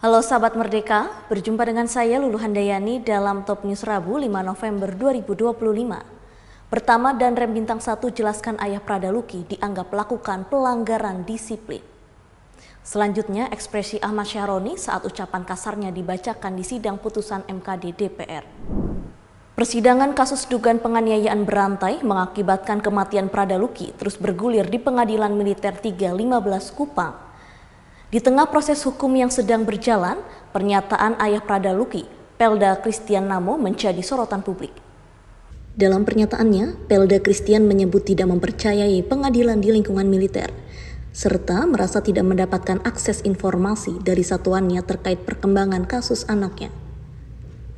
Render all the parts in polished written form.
Halo sahabat Merdeka, berjumpa dengan saya Lulu Handayani dalam Top News Rabu 5 November 2025. Pertama dan Rem Bintang 1 jelaskan ayah Pradaluki dianggap melakukan pelanggaran disiplin. Selanjutnya ekspresi Ahmad Syahroni saat ucapan kasarnya dibacakan di sidang putusan MKD DPR. Persidangan kasus dugaan penganiayaan berantai mengakibatkan kematian Pradaluki terus bergulir di Pengadilan Militer 315 Kupang. Di tengah proses hukum yang sedang berjalan, pernyataan ayah Pradaluki, Pelda Christian Namo, menjadi sorotan publik. Dalam pernyataannya, Pelda Christian menyebut tidak mempercayai pengadilan di lingkungan militer, serta merasa tidak mendapatkan akses informasi dari satuannya terkait perkembangan kasus anaknya.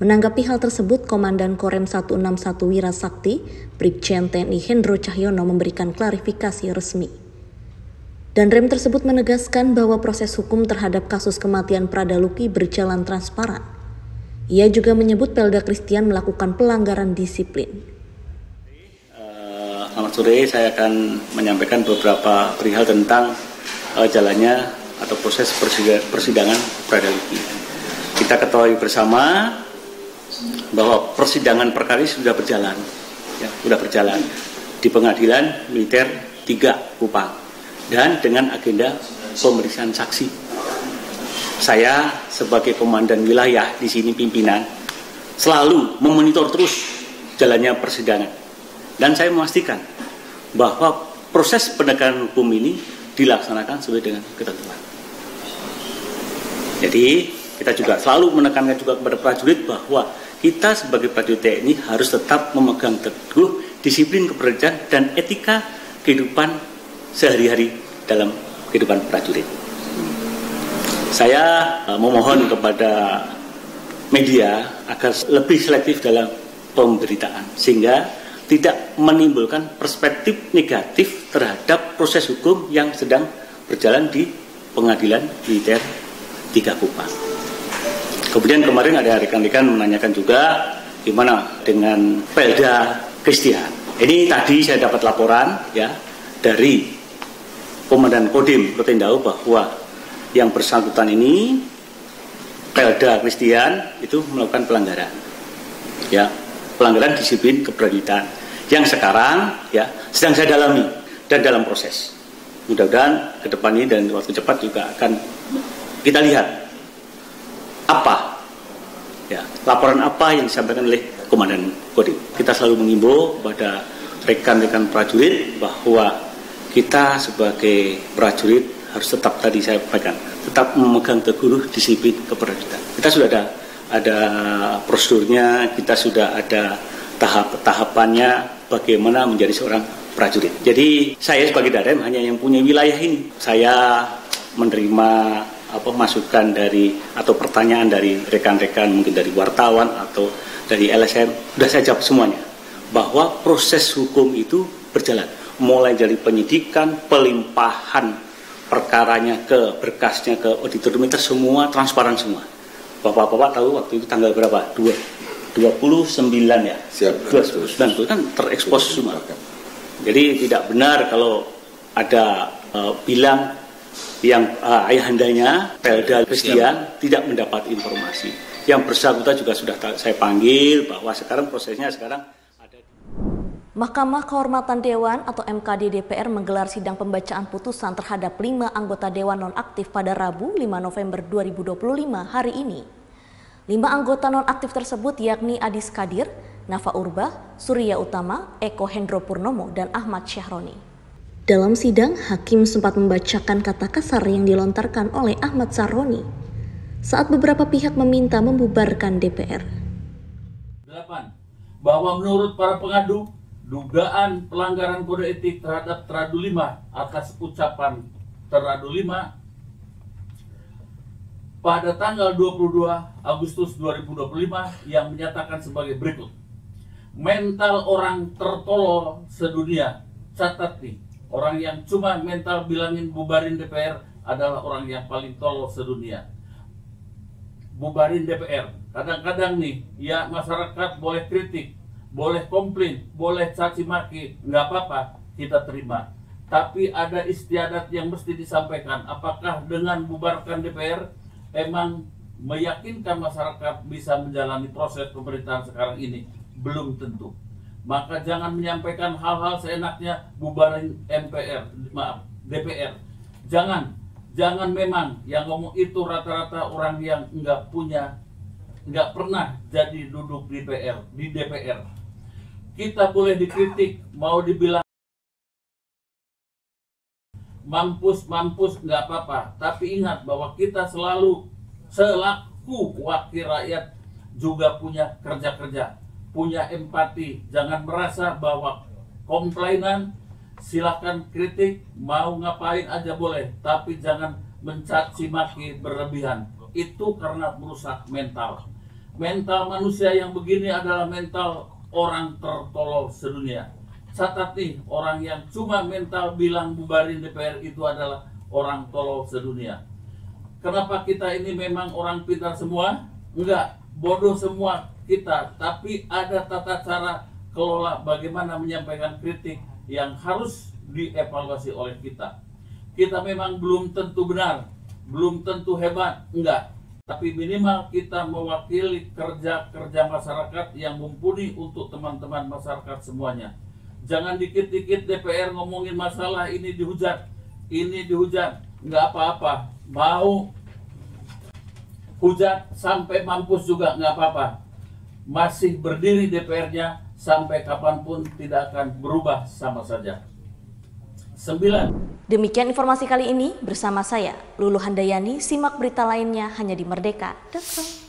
Menanggapi hal tersebut, Komandan Korem 161 Wirasakti, Brigjen TNI Hendro Cahyono memberikan klarifikasi resmi. Dan Rem tersebut menegaskan bahwa proses hukum terhadap kasus kematian Pradaluki berjalan transparan. Ia juga menyebut Pelda Christian melakukan pelanggaran disiplin. Selamat sore, saya akan menyampaikan beberapa perihal tentang jalannya atau proses persidangan Pradaluki. Kita ketahui bersama bahwa persidangan perkara ini sudah berjalan, di Pengadilan Militer 3 Kupang. Dan dengan agenda pemeriksaan saksi. Saya sebagai komandan wilayah di sini pimpinan selalu memonitor terus jalannya persidangan. Dan saya memastikan bahwa proses penegakan hukum ini dilaksanakan sesuai dengan ketentuan. Jadi kita juga selalu menekankan juga kepada prajurit bahwa kita sebagai prajurit TNI harus tetap memegang teguh disiplin keprajuritan dan etika kehidupan sehari-hari dalam kehidupan prajurit. Saya memohon kepada media agar lebih selektif dalam pemberitaan sehingga tidak menimbulkan perspektif negatif terhadap proses hukum yang sedang berjalan di Pengadilan Militer 3 Kupang. Kemudian kemarin ada rekan-rekan menanyakan juga gimana dengan Pelda Christian. Ini tadi saya dapat laporan dari Komandan Kodim Rotendau bahwa yang bersangkutan ini Pelda Christian itu melakukan pelanggaran, pelanggaran disiplin keprajuritan yang sekarang sedang saya dalami dan dalam proses. Mudah-mudahan ke depan ini dan waktu cepat juga akan kita lihat laporan apa yang disampaikan oleh Komandan Kodim. Kita selalu mengimbau pada rekan-rekan prajurit bahwa kita sebagai prajurit harus tetap tadi saya sampaikan, tetap memegang teguh disiplin keprajuritan. Kita sudah ada prosedurnya, kita sudah ada tahapannya bagaimana menjadi seorang prajurit. Jadi saya sebagai Darem hanya yang punya wilayah ini. Saya menerima masukan dari atau pertanyaan dari rekan-rekan, mungkin dari wartawan atau dari LSM, sudah saya jawab semuanya bahwa proses hukum itu berjalan. Mulai dari penyidikan, pelimpahan perkaranya ke berkasnya ke auditorium itu semua transparan semua. Bapak-bapak tahu waktu itu tanggal berapa? 29 ya? Siap. 29 itu kan terekspos semua. Jadi tidak benar kalau ada bilang yang ayahandanya Pelda Christian tidak mendapat informasi. Yang bersangkutan juga sudah saya panggil bahwa sekarang prosesnya ada. Mahkamah Kehormatan Dewan atau MKD DPR menggelar sidang pembacaan putusan terhadap 5 anggota Dewan nonaktif pada Rabu 5 November 2025 hari ini. 5 anggota nonaktif tersebut yakni Adis Kadir, Nafa Urbah, Surya Utama, Eko Hendro Purnomo, dan Ahmad Syahroni. Dalam sidang, hakim sempat membacakan kata kasar yang dilontarkan oleh Ahmad Syahroni saat beberapa pihak meminta membubarkan DPR. 8. Bahwa menurut para pengadu, dugaan pelanggaran kode etik terhadap Teradu 5 atas ucapan Teradu 5 pada tanggal 22 Agustus 2025 yang menyatakan sebagai berikut. Mental orang tertolol sedunia. Catat nih, orang yang cuma mental bilangin bubarin DPR adalah orang yang paling tolol sedunia. Bubarin DPR. Kadang-kadang nih, masyarakat boleh kritik, boleh komplain, boleh caci maki, nggak apa-apa, kita terima. Tapi ada istiadat yang mesti disampaikan. Apakah dengan bubarkan DPR emang meyakinkan masyarakat bisa menjalani proses pemerintahan sekarang ini? Belum tentu. Maka jangan menyampaikan hal-hal seenaknya bubarin DPR. Jangan memang yang ngomong itu rata-rata orang yang nggak pernah jadi duduk di DPR. Kita boleh dikritik, mau dibilang mampus nggak apa-apa, tapi ingat bahwa kita selalu selaku wakil rakyat juga punya kerja, punya empati. Jangan merasa bahwa komplainan, silakan kritik, mau ngapain aja boleh, tapi jangan mencaci maki berlebihan. Itu karena merusak mental. Mental manusia yang begini adalah mental orang tertolol sedunia. Catat nih, orang yang cuma mental bilang bubarin DPR itu adalah orang tolol sedunia. Kenapa kita ini memang orang pintar semua? Enggak, bodoh semua kita. Tapi ada tata cara kelola bagaimana menyampaikan kritik yang harus dievaluasi oleh kita. Kita memang belum tentu benar, belum tentu hebat, enggak. Tapi minimal kita mewakili kerja masyarakat yang mumpuni untuk teman-teman masyarakat semuanya. Jangan dikit-dikit DPR ngomongin masalah ini dihujat, nggak apa-apa. Mau hujat sampai mampus juga nggak apa-apa. Masih berdiri DPR-nya sampai kapanpun tidak akan berubah sama saja. 9. Demikian informasi kali ini bersama saya, Lulu Handayani. Simak berita lainnya hanya di Merdeka.com.